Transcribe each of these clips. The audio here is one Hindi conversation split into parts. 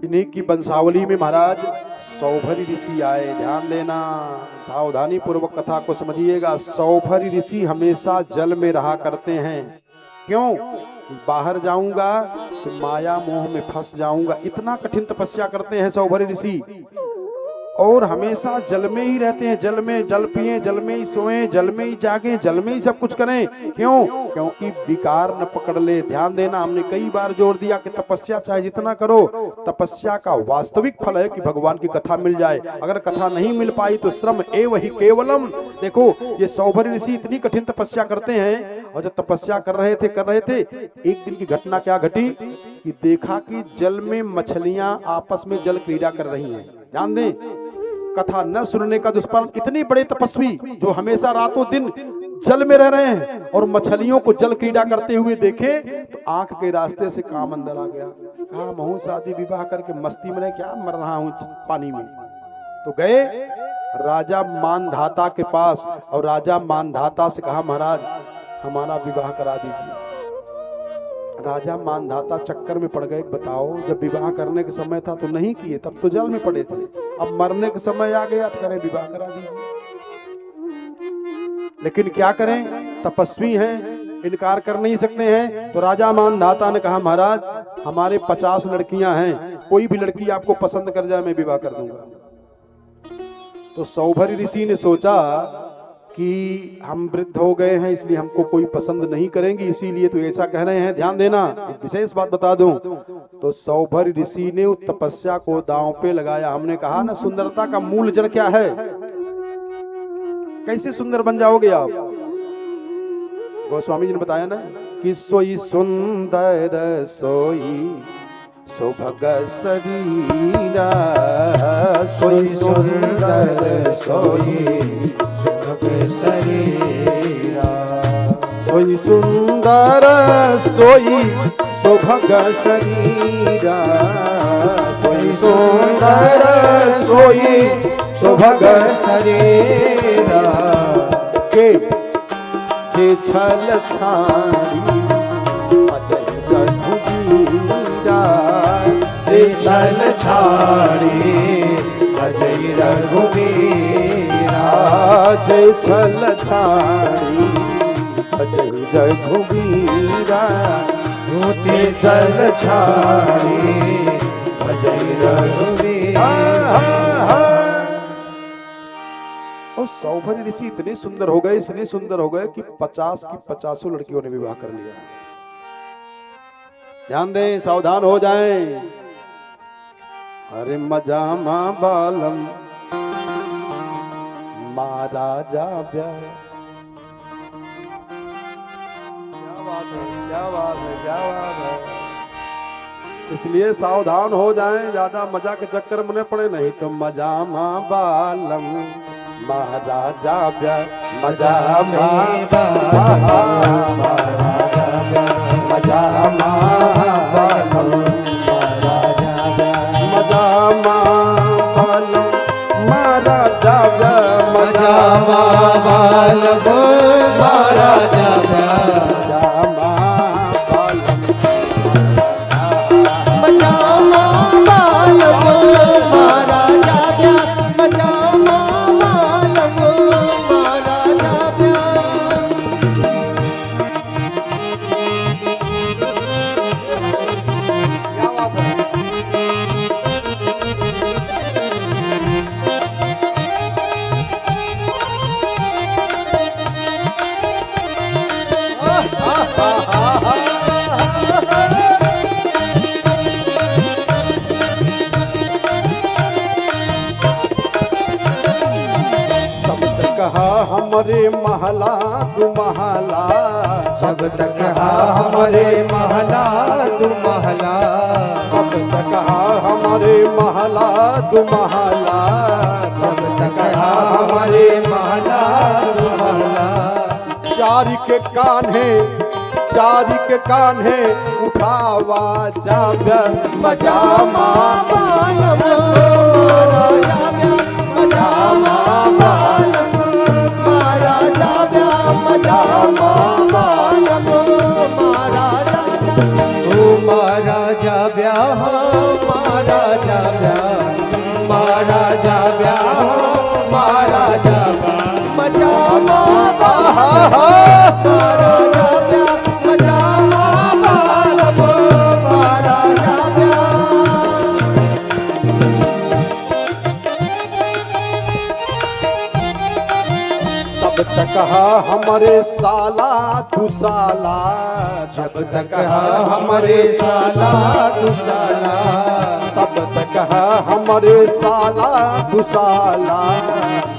इन्हीं की वंशावली में महाराज सौभरी ऋषि आए। ध्यान देना, सावधानी पूर्वक कथा को समझिएगा। सौभरी ऋषि हमेशा जल में रहा करते हैं। क्यों? बाहर जाऊंगा तो माया मोह में फंस जाऊंगा, इतना कठिन तपस्या करते हैं सौभरी ऋषि। और हमेशा जल में ही रहते हैं, जल में, जल पिए, जल में ही सोएं, जल में ही जागें, जल में ही सब कुछ करें। क्यों? क्योंकि विकार न पकड़ ले। ध्यान देना, हमने कई बार जोर दिया कि तपस्या चाहे जितना करो, तपस्या का वास्तविक फल है कि भगवान की कथा मिल जाए। अगर कथा नहीं मिल पाई तो श्रम एव ही केवलम। देखो, ये सौभरी ऋषि इतनी कठिन तपस्या करते हैं, और जब तपस्या कर रहे थे, एक दिन की घटना क्या घटी कि देखा कि जल में मछलियां आपस में जल क्रीड़ा कर रही हैं। ध्यान दें, कथा न सुनने का दुष्परिणाम। इतने बड़े तपस्वी जो हमेशा रातों दिन जल में रह रहे हैं और मछलियों को जल क्रीड़ा करते हुए देखे तो आंख के रास्ते से काम अंदर आ गया। कहा, महू शादी विवाह करके मस्ती में क्या मर रहा हूं पानी में। तो गए राजा मानधाता के पास, और राजा मानधाता से कहा, महाराज हमारा विवाह करा दीजिए। राजा मानधाता चक्कर में पड़ गए। बताओ, जब विवाह करने के समय था तो नहीं किए, तब तो जल में पड़े थे, अब मरने के समय आ गया तो करें विवाह करा दीजिए। लेकिन क्या करें, तपस्वी हैं, इनकार कर नहीं सकते हैं। तो राजा मानधाता ने कहा, महाराज हमारे 50 लड़कियां हैं, कोई भी लड़की आपको पसंद कर जाए मैं विवाह कर दूंगा। तो सौभरी ऋषि ने सोचा कि हम वृद्ध हो गए हैं, इसलिए हमको कोई पसंद नहीं करेंगी, इसीलिए तो ऐसा कह रहे हैं। ध्यान देना, एक विशेष बात बता दूं। तो सौभरी ऋषि ने उस तपस्या को दांव पे लगाया। हमने कहा ना, सुंदरता का मूल जड़ क्या है? कैसे सुंदर बन जाओगे आप? गोस्वामी जी ने बताया ना कि सोई सुंदर सोई सुभग शरीरा, सोई सुंदर सोई शरीरा, सोई सुंदर सोई सुभग शरीरा, सोई सुंदर सोई सुभग शरीरा। के जे छल छाड़ी अजय रघुवीरा, जे छल छाड़ी अजय रघुवीरा, जय छल छाड़ी अजय रघुवीरा, ते छल छाड़ी अजय रघुवीरा। और सौभरी ऋषि इतने सुंदर हो गए, इतने सुंदर हो गए कि 50 की 50 लड़कियों ने विवाह कर लिया। ध्यान दें, सावधान हो जाएं। अरे मजामा बालम महाराजा ब्याह, क्या बात है, क्या बात है, क्या बात है। इसलिए सावधान हो जाएं, ज्यादा मजा के चक्कर में न पड़े, नहीं तो मजामा बालम महाराजा ब्याह, मजामा बालम मजामा बालम मजामा बालम महाराजा ब्याह, मजामा बालम महाराजा ब्याह, मजामा बालम महाराजा ब्याह, मजामा बालम महाराजा ब्याह। क्या बात है। कहा हमारे महला तू महला, जब तक कहा हमारे महला तू महला, जब तक कहा हमारे महला तू महला, जब तक कहा हमारे महला तू महला। चारी के कान्हे, चारी के कान्हे उठावा जाब, मजामा बालम महाराजा ब्याह, मजामा बालम महाराजा ब्याह, मजामा बालम महाराजा, ओ महाराजा ब्याह। ब्याह महाराजा ब्याह महाराजा ब्याह महाराजा मजामा महाराजा ब्याह मजामा बालम महाराजा ब्याह। तब तक हमारे साला तू साला, जब तक हमारे साला तू साला, तब तक हमारे साला तू साला,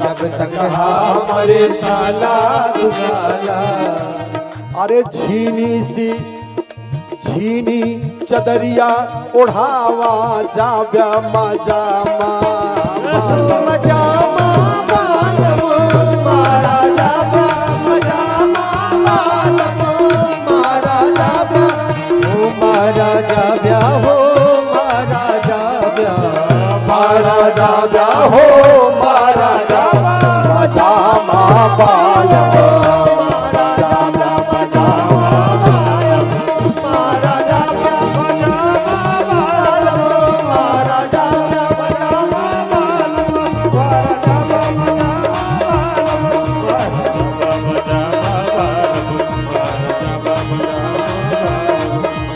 जब तक हमारे साला तू साला। अरे झीनी सी झीनी चदरिया ओढ़ावा जाव्या मजामा मजामा बालम महाराजा मजामा बालम महाराजा हो महाराजा ब्याह हो महाराजा ब्याह महाराजा ब्याह हो महाराजा मजामा बालम महाराजा मजामा बालम महाराजा बालम महाराजा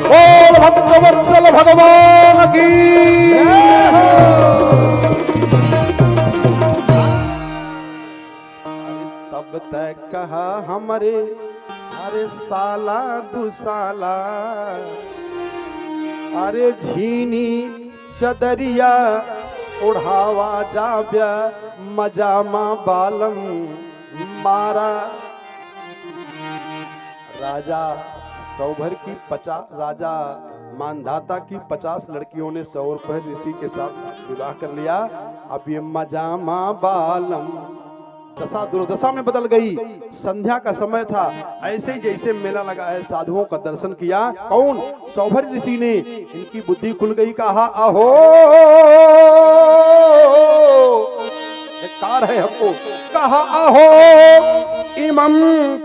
बोल भक्तवत्सल भगवान की। तब तक कहा हमारे अरे साला तू साला, अरे झीनी चदरिया उड़ावा जाव्या मजामा बालम मारा। राजा सौभर की 50 राजा मानधाता की 50 लड़कियों ने सौरपह ऋषि के साथ विवाह कर लिया। अब ये मजामा बालम दशा दुर्दशा में बदल गई। संध्या का समय था, ऐसे ही जैसे मेला लगा है साधुओं का दर्शन किया। कौन? सौभर ऋषि ने। इनकी बुद्धि खुल गई। कहा अहो कार है हमको। कहा अहो इमं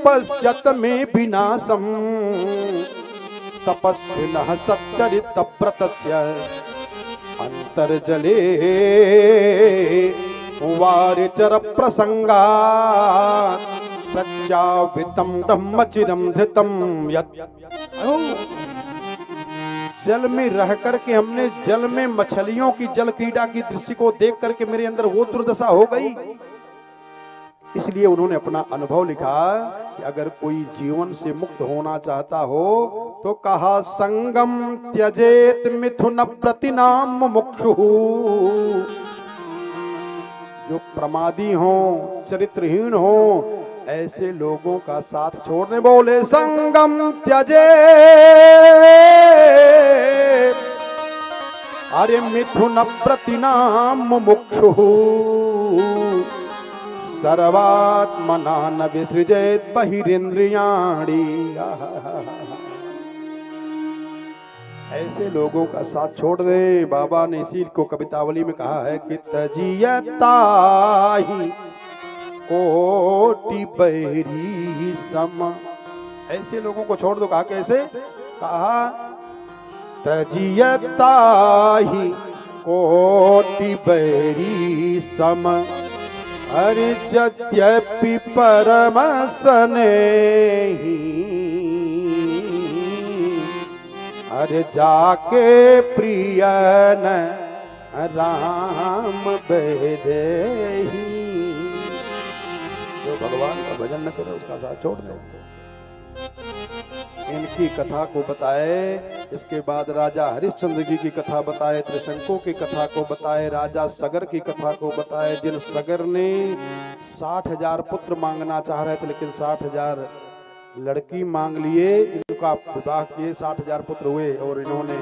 पश्यत में विनाशम तपस्विनः सच्चरित व्रतस्य अंतर्जले वारिचर प्रसंगा प्रत्यावितम ब्रह्मचिरम धृतम यत्। जल में रह करके हमने जल में मछलियों की जल क्रीड़ा की दृश्य को देख करके मेरे अंदर वो दुर्दशा हो गई। इसलिए उन्होंने अपना अनुभव लिखा कि अगर कोई जीवन से मुक्त होना चाहता हो तो कहा संगम त्यजेत मिथुन प्रतिनाम मुक्षु। जो प्रमादी हो, चरित्रहीन हो, ऐसे लोगों का साथ छोड़ दे। बोले संगम त्यजे अरे मिथुन प्रतिनाम मुक्षु सर्वात्मना न विसृजेत बहिरिंद्रियाणि। ऐसे लोगों का साथ छोड़ दे। बाबा ने इसी को कवितावली में कहा है कि तजियताही कोटि बहिरी सम। ऐसे लोगों को छोड़ दो। कहा कैसे? कहा तजियताही कोटि बहिरी सम हरि यद्यपि परम स्नेही हर जाके प्रियन राम बेदेही। जो भगवान का भजन न करे उसका साथ छोड़ दो। इनकी कथा को बताए। इसके बाद राजा हरिश्चंद्र जी की कथा बताए, त्रिशंकु की कथा को बताए, राजा सगर की कथा को बताए। जिन सगर ने 60,000 पुत्र मांगना चाह रहे थे लेकिन 60,000 लड़की मांग लिए, इनका विवाह किए, 60,000 पुत्र हुए। और इन्होंने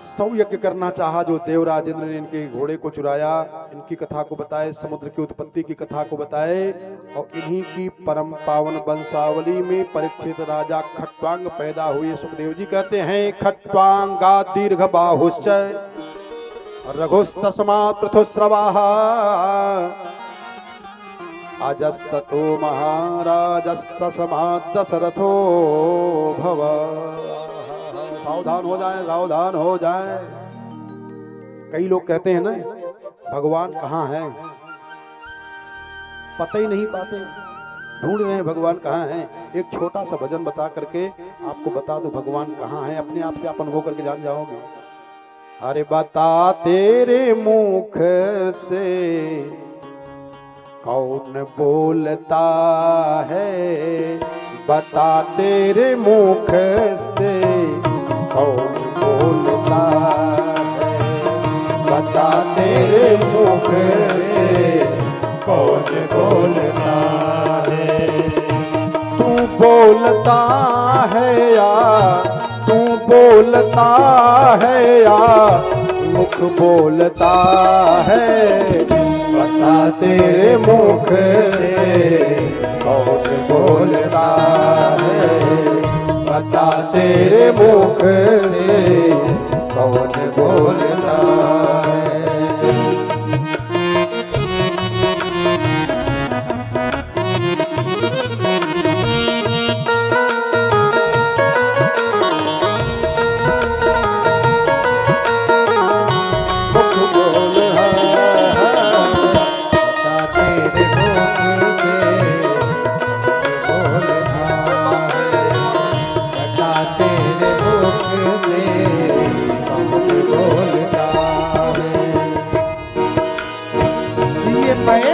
100 यज्ञ करना चाहा जो देवराज इंद्र ने इनके घोड़े को चुराया। इनकी कथा को बताए, समुद्र की उत्पत्ति की कथा को बताए। और इन्हीं की परम पावन वंशावली में परीक्षित राजा खट्वांग पैदा हुए। सुखदेव जी कहते हैं खट्वांगा दीर्घ बाहुश्च रघुस्तस्मात् पृथुस्रवाः अजस्ततो महाराजस्तस्मात् दशरथो भव। सावधान हो जाएं, सावधान हो जाएं। कई लोग कहते हैं ना भगवान कहाँ है, पता ही नहीं पाते, ढूंढ रहे हैं भगवान कहाँ है। एक छोटा सा भजन बता करके आपको बता दो भगवान कहाँ है, अपने आप से अपन हो करके जान जाओगे। अरे बता तेरे मुख से कौन बोलता है, बता तेरे मुख से कौन बोलता है, बता तेरे मुख से कौन बोलता है। तू बोलता है या तू बोलता है या मुख बोलता है, बता तेरे मुख से कौन बोलता है, बता तेरे मुख से कौन बोलता है।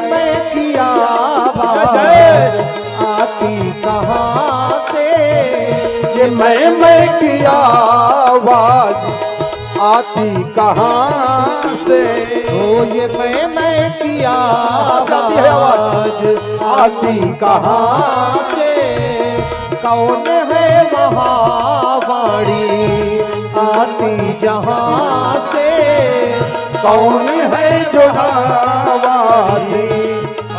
मैं की आवाज आती कहाँ से, ये मैं की आवाज आती कहाँ से, ओ ये मैं की आवाज आती कहाँ से, कौन है महावाणी आती जहाँ से, कौन है जो आवाज़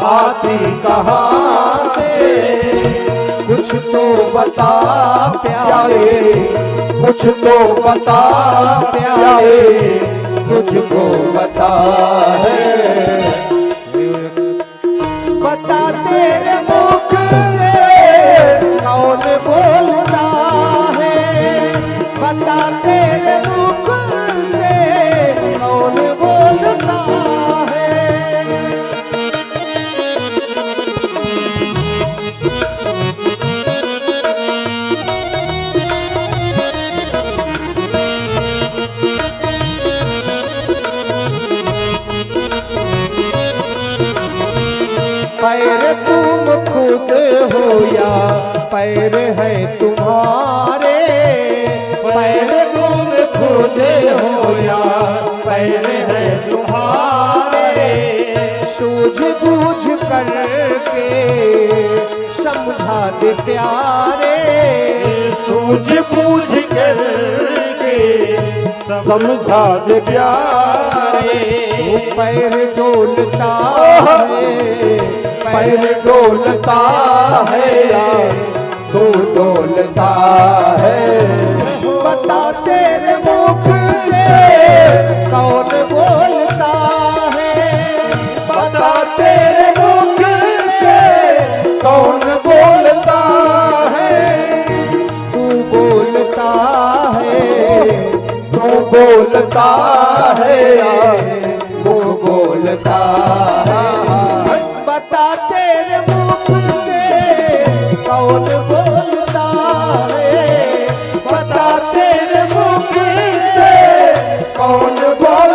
आती कहाँ से। कुछ तो बता प्यारे, कुछ तो बता प्यारे, तुझको बता है। बता तेरे मुख से कौन बोलता है, बता तेरे मुख से कौन बोलता है। पैर तुम खुद हो या पैर है तुम्हारे, पैर तुम खुद हो या पैर है तुम्हारे, सूझ बूझ करके समझा दे प्यारे, सूझ बूझ करके समझा दे प्यारे। पैर डोलता है, पैर डोलता है या तू डोलता है। बता तेरे मुख से कौन बोलता है, बता तेरे मुख से कौन बोलता है। तू बोलता है, तू बोलता है या तू बोलता है। बता तेरे मुख से कौन बोलता है, बता तेरे मुख से कौन बोल